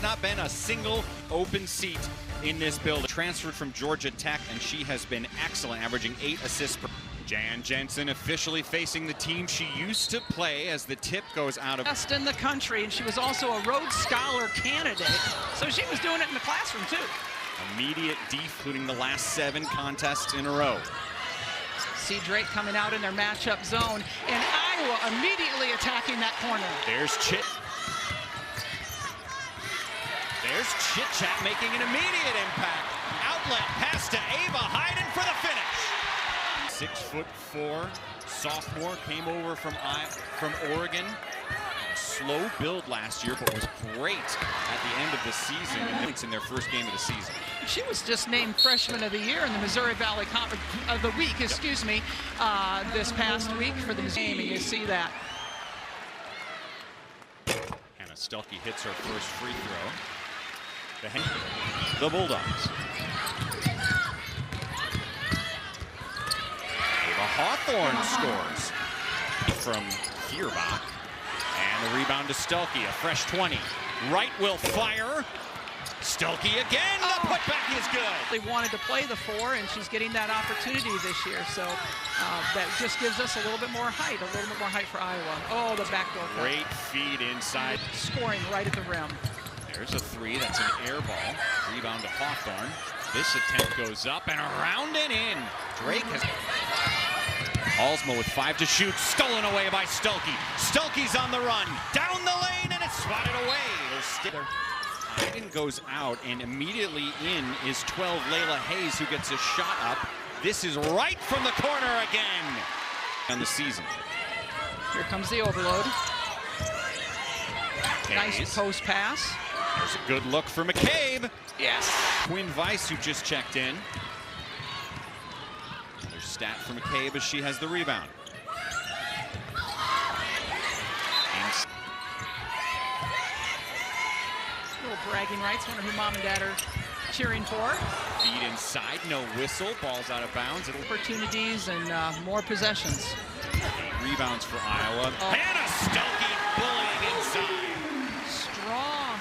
not been a single open seat in this building. Transferred from Georgia Tech, and she has been excellent, averaging 8 assists per. Jan Jensen officially facing the team she used to play as the tip goes out of. Best in the country, and she was also a Rhodes Scholar candidate, so she was doing it in the classroom too. Immediate including the last 7 contests in a row. See Drake coming out in their matchup zone, and Iowa immediately attacking that corner. There's Chit. There's Chit Chat making an immediate impact. Outlet pass to Ava Hayden for the finish. 6'4" sophomore, came over from Oregon. Slow build last year, but was great at the end of the season. And it's in their first game of the season. She was just named Freshman of the Year in the Missouri Valley Conference of the week, excuse me, this past week for the Missouri game, and you see that. Hannah Stuelke hits her first free throw. The Bulldogs. Hawthorne scores from Feuerbach. And the rebound to Stuelke, a fresh 20. Wright will fire. Stuelke again, the putback is good. They wanted to play the 4, and she's getting that opportunity this year. So that just gives us a little bit more height for Iowa. Oh, the backdoor. Great feed inside. Scoring right at the rim. There's a 3, that's an air ball. Rebound to Hawthorne. This attempt goes up and around and in. Drake has... Alsma with 5 to shoot, stolen away by Stuelke. Stuelke's on the run, down the lane, and it's swatted away. Hayden goes out, and immediately in is 12 Layla Hayes, who gets a shot up. This is right from the corner again on the season. Here comes the overload. Hayes. Nice post pass. There's a good look for McCabe. Yes. Quinn Weiss, who just checked in. Another stat for McCabe as she has the rebound. Little bragging rights. Wonder who mom and dad are cheering for. Feed inside, no whistle. Ball's out of bounds. Opportunities and more possessions. 8 rebounds for Iowa. Hannah Stuelke bullying inside. Strong.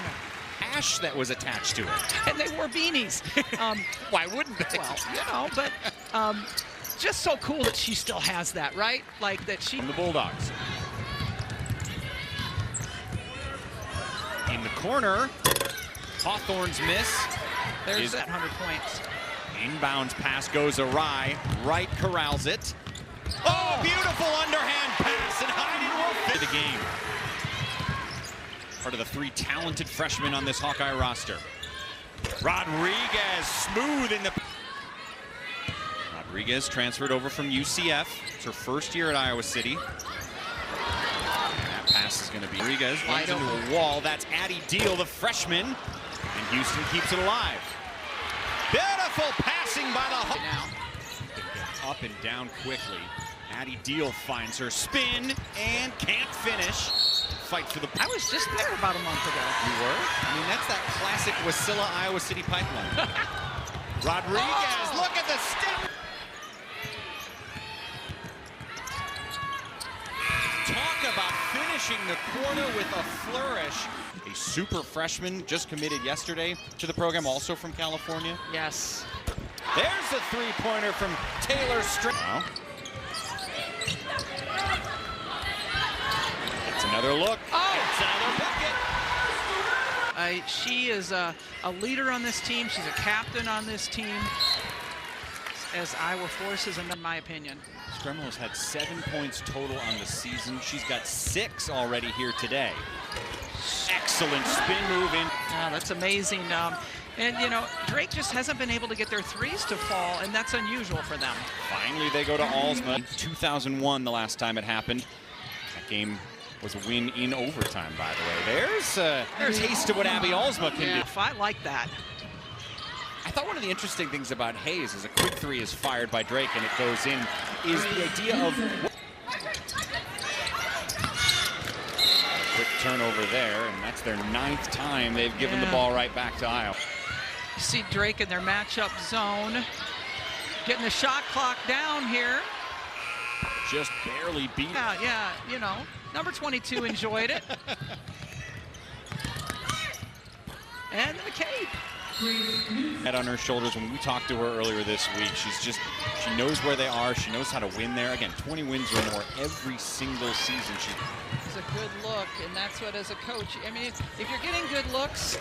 Ash that was attached to it. And they wore beanies. Why wouldn't they? Well, you know, but just so cool that she still has that, right? Like that she... The Bulldogs. In the corner, Hawthorne's miss. There's that 100 points. Inbounds pass goes awry. Wright corrals it. Oh, beautiful underhand pass, and Hayden will fit the game. Part of the 3 talented freshmen on this Hawkeye roster. Rodriguez, smooth in the... Rodriguez transferred over from UCF. It's her first year at Iowa City. That pass is going to be Rodriguez runs into a wall. That's Addie Deal, the freshman, and Houston keeps it alive. Beautiful passing by the Hawks. Up and down quickly. Addie Deal finds her spin and can't finish. Fight for the... I was just there about a month ago. You were? I mean, that's that classic Wasilla, Iowa City pipeline. Rodriguez, look at the step. Talk about finishing the corner with a flourish. A super freshman just committed yesterday to the program, also from California. Yes. There's a 3-pointer from Taylor Strick. Wow. It's another look. It's another bucket. She is a leader on this team. She's a captain on this team. As Iowa forces, in my opinion. Stremelo's had 7 points total on the season. She's got 6 already here today. Excellent spin move in. That's amazing. And, you know, Drake just hasn't been able to get their 3s to fall, and that's unusual for them. Finally, they go to Alsma. 2001, the last time it happened. That game was a win in overtime, by the way. There's a taste of what Abby Alsma can do. If I like that. I thought one of the interesting things about Hayes is a quick 3 is fired by Drake and it goes in, is the idea of... Quick turnover there, and that's their 9th time they've given the ball right back to Iowa. You see Drake in their matchup zone, getting the shot clock down here. Just barely beat it. Yeah, you know, number 22 enjoyed it. McCabe. Head on her shoulders. When we talked to her earlier this week, she knows where they are. She knows how to win there. Again, 20 wins or more every single season. It's a good look, and that's what, as a coach, I mean, if you're getting good looks.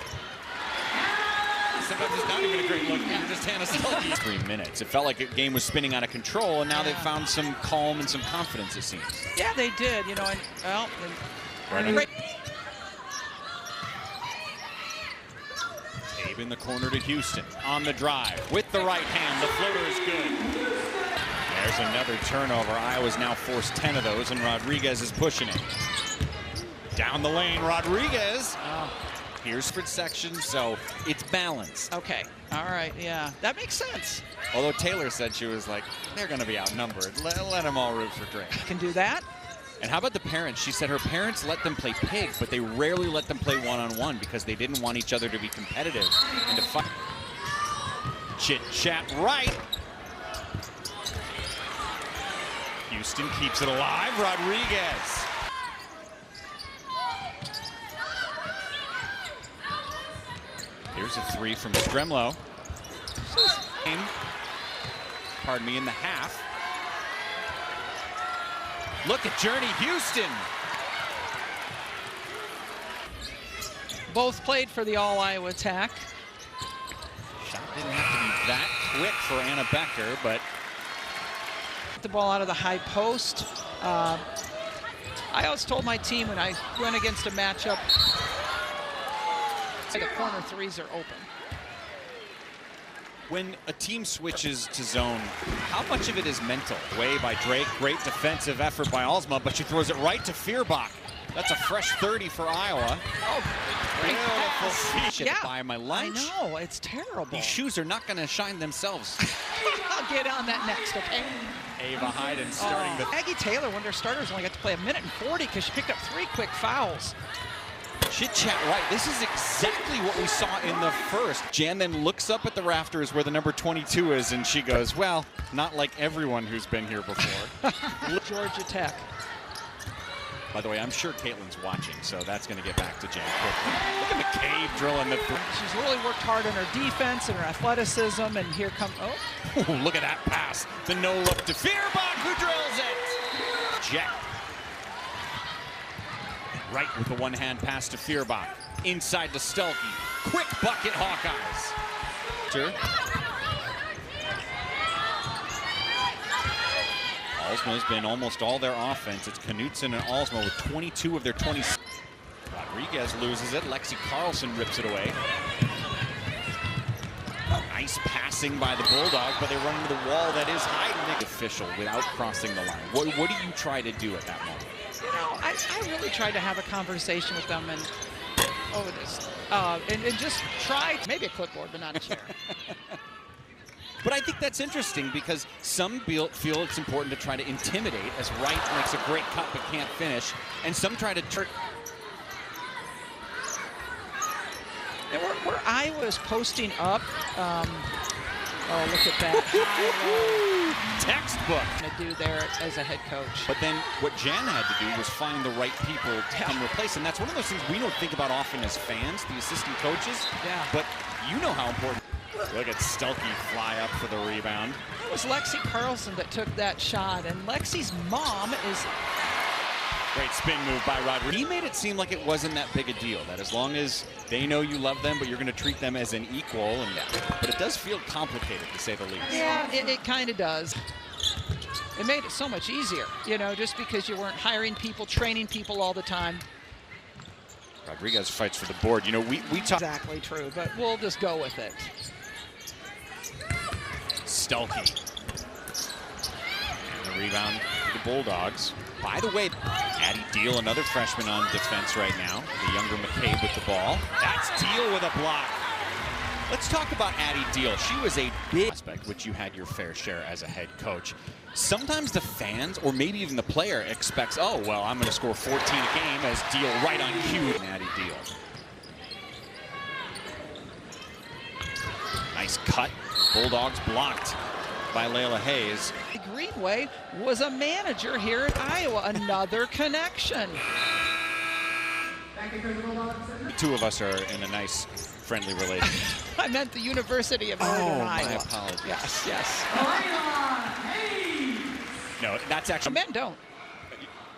Sometimes it's not even a great look. You're just Hannah Stuelke. 3 minutes. It felt like the game was spinning out of control, and now they've found some calm and some confidence, it seems. Yeah, they did. You know, and well, Right. Abe in the corner to Houston on the drive with the right hand. The floater is good. There's another turnover. Iowa's now forced 10 of those, and Rodriguez is pushing it. Down the lane, Rodriguez. Here's for section, so it's balance. Okay. All right. Yeah, that makes sense. Although Taylor said she was like, they're going to be outnumbered. Let them all root for Drake. Can do that. And how about the parents? She said her parents let them play pig, but they rarely let them play one-on-one because they didn't want each other to be competitive and to fight. Chit-chat right. Houston keeps it alive. Rodriguez. Here's a three from Stremlo. Pardon me, in the half. Look at Journey Houston. Both played for the all-Iowa attack. Shot didn't have to be that quick for Anna Becker, but The ball out of the high post. I always told my team when I went against a matchup, the corner threes are open. when a team switches to zone, how much of it is mental? Way by Drake, great defensive effort by Alsma, but she throws it right to Feuerbach. That's a fresh 30 for Iowa. Oh, great pass. Yeah, buy my lunch. I know, it's terrible. These shoes are not going to shine themselves. I'll get on that next, okay? Ava Hayden starting the... Aggie Taylor, one of their starters, only got to play 1 minute and 40 because she picked up 3 quick fouls. Chit-chat right. This is exactly what we saw in the first. Jan then looks up at the rafters where the number 22 is, and she goes, well, not like everyone who's been here before. Georgia Tech. By the way, I'm sure Caitlin's watching, so that's going to get back to Jan quickly. Look at McCabe drilling the... She's really worked hard on her defense and her athleticism, and here comes... Oh, look at that pass. The no-look to Feuerbach, who drills it. Jet. Right with the one-hand pass to Feuerbach. Inside to Stuelke. Quick bucket, Hawkeyes. Alsma's been almost all their offense. It's Knutson and Alsma with 22 of their 20. Rodriguez loses it. Lexi Carlson rips it away. Nice passing by the Bulldogs, but they run into the wall that is Hayden. Official without crossing the line. What do you try to do at that moment? You know, I really tried to have a conversation with them and and just try, maybe a clipboard, but not a chair. But I think that's interesting because some feel it's important to try to intimidate, as Wright makes a great cut but can't finish, and some try to turn. And where Iowa's posting up, oh, look at that. Textbook. To do there as a head coach. But then what Jan had to do was find the right people to come replace, and that's one of those things we don't think about often as fans, the assistant coaches. Yeah. But you know how important. Look at Stuelke fly up for the rebound. It was Lexi Carlson that took that shot, and Lexi's mom is... Great spin move by Rodriguez. He made it seem like it wasn't that big a deal, that as long as they know you love them, but you're going to treat them as an equal. And but it does feel complicated, to say the least. Yeah, it kind of does. It made it so much easier, you know, just because you weren't hiring people, training people all the time. Rodriguez fights for the board. You know, we talk... Exactly true, but we'll just go with it. Stuelke. And the rebound for the Bulldogs. By the way, Addie Deal, another freshman on defense right now. The younger McCabe with the ball. That's Deal with a block. Let's talk about Addie Deal. She was a big prospect, which you had your fair share as a head coach. Sometimes the fans, or maybe even the player, expects, oh, well, I'm going to score 14 a game as Deal right on cue. Addie Deal. Nice cut. Bulldogs blocked by Layla Hayes. Greenway was a manager here at Iowa. Another connection. The two of us are in a nice friendly relationship. I meant the University of Northern Iowa. My apologies. Yes, yes. No, that's actually Men don't.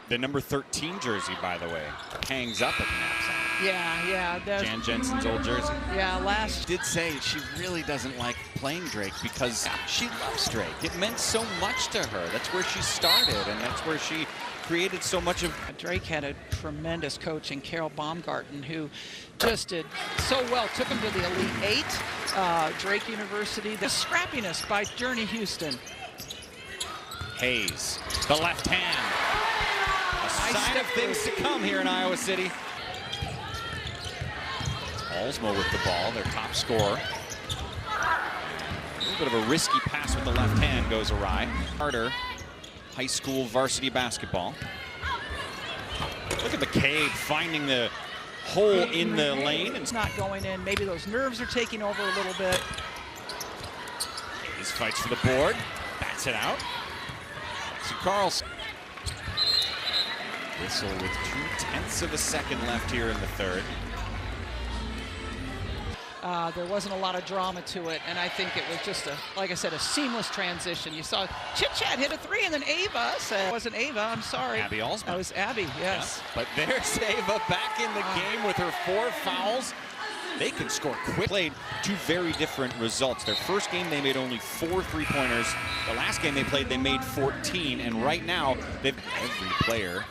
the number 13 jersey, by the way, hangs up at the Knapp Center. Yeah. Jan Jensen's old jersey. Yeah, last. Did say she really doesn't like playing Drake because she loves Drake. It meant so much to her. That's where she started, and that's where she created so much of. Drake had a tremendous coach in Carol Baumgarten who just did so well. Took him to the Elite Eight. Drake University. The scrappiness by Journey Houston. Hayes, the left hand. A sign of things to come here in Iowa City. Alsmo with the ball, their top scorer. A little bit of a risky pass with the left hand goes awry. Carter, high school varsity basketball. Look at McCabe finding the hole in the lane. It's not going in. Maybe those nerves are taking over a little bit. Hayes fights for the board, bats it out. Lexi Carlson. Whistle with 0.2 of a second left here in the third. There wasn't a lot of drama to it, and I think it was just like I said, a seamless transition. You saw Chit Chat hit a three, and then Ava said, it wasn't Ava, I'm sorry. Abby Alsmo. That was Abby, yes. Yeah, but there's Ava back in the game with her 4 fouls. They can score quick. Played two very different results. Their first game, they made only 4 3-pointers. The last game they played, they made 14, and right now, every player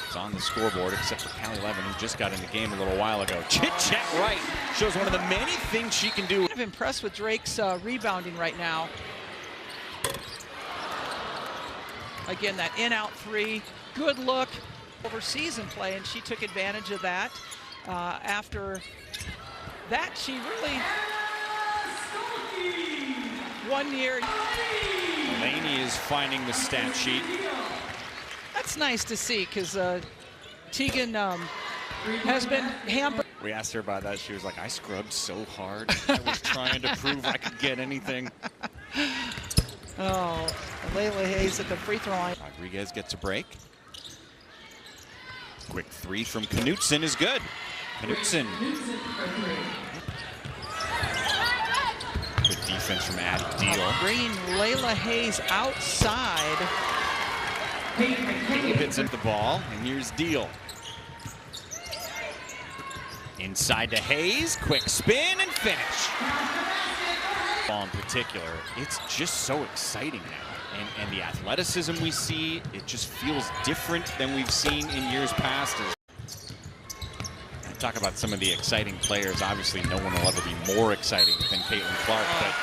is on the scoreboard except for Callie Levin, who just got in the game a little while ago. Chit Chat Wright shows one of the many things she can do. I'm impressed with Drake's rebounding right now. Again, that in-out three, good look over season play, and she took advantage of that. After that, she really, 1 year. Laney is finding the stat sheet. That's nice to see because Tegan has been hampered. We asked her about that. She was like, I scrubbed so hard. I was trying to prove I could get anything. Oh, Layla Hayes at the free throw line. Rodriguez gets a break. Quick three from Knutson is good. Knutson. Good defense from Addie Deal. Bringing Layla Hayes outside. Hits at the ball, and here's Deal. Inside to Hayes, quick spin and finish. Ball in particular, it's just so exciting now. And the athleticism we see, it just feels different than we've seen in years past. Talk about some of the exciting players. Obviously, no one will ever be more exciting than Caitlin Clark, but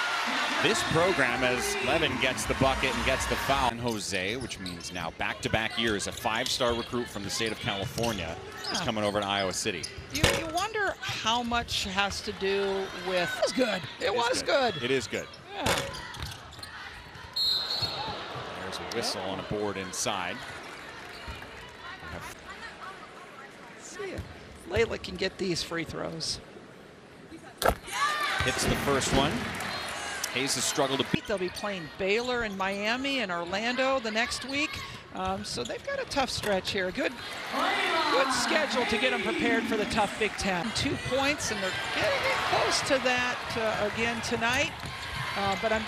this program, as Levin gets the bucket and gets the foul. And Jose, which means now back-to-back years, a 5-star recruit from the state of California is coming over to Iowa City. You wonder how much has to do with. It was good. It was good. It is good. Yeah. There's a whistle on a board inside. See ya. Layla can get these free throws. Hits the first one. Hayes has struggled to beat. They'll be playing Baylor and Miami and Orlando the next week. So they've got a tough stretch here. Good schedule to get them prepared for the tough Big Ten. 2 points, and they're getting close to that again tonight. But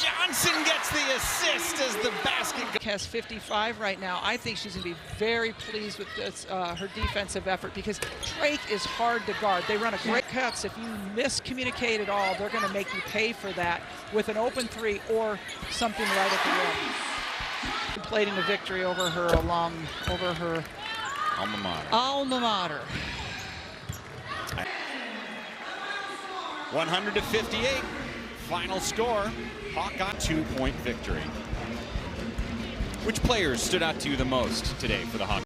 Johnson gets the assist as the basket goes. Has 55 right now. I think she's going to be very pleased with this, her defensive effort, because Drake is hard to guard. They run a great cuts. If you miscommunicate at all, they're going to make you pay for that with an open three or something right at the rim. Played in a victory over her Alma mater. Alma mater. 100-58. Final score. Hawkeye 2-point victory. Which players stood out to you the most today for the Hawks?